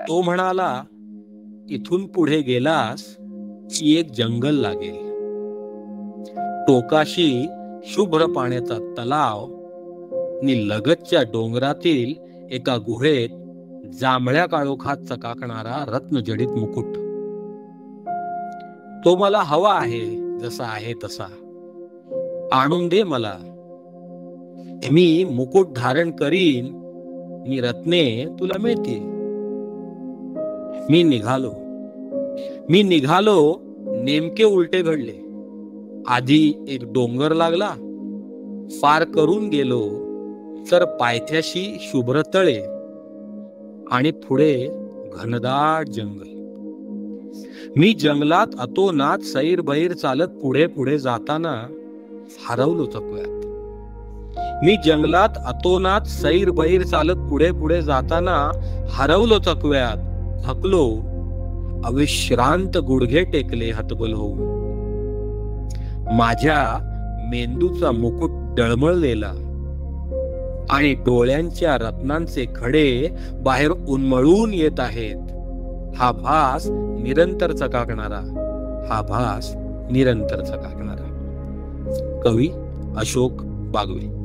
तो म्हणाला, इथून पुढे गेलास की एक जंगल लागेल. टोकाशी शुभ्र पाण्याचा तलाव आणि लगतच्या डोंगरातील एका गुहेत जांभळ्या काळोखात चकाकणारा रत्नजडित मुकुट. तो मला हवा आहे, जसा आहे तसा. आणून दे मला. मी मुकुट धारण करीन आणि रत्ने तुला मिळतील. मी निघालो. नेमके उलटे घडले. आधी एक डोंगर लागला, पार करून गेलो तर पायथ्याशी शुभ्र तळे आणि पुढे घनदाट जंगल. मी जंगलात अतोनात सैरभैर चालत पुढे पुढे जाताना हरवलो चकव्यात. थकलो. अविश्रांत गुडघे टेकले हतबल होऊन. माझ्या मेंदूचा मुकुट डळमळलेला आणि डोळ्यांच्या रत्नांचे खडे बाहेर उन्मळून येत आहेत. हा भास निरंतर चकाकणारा. कवी अशोक बागवे.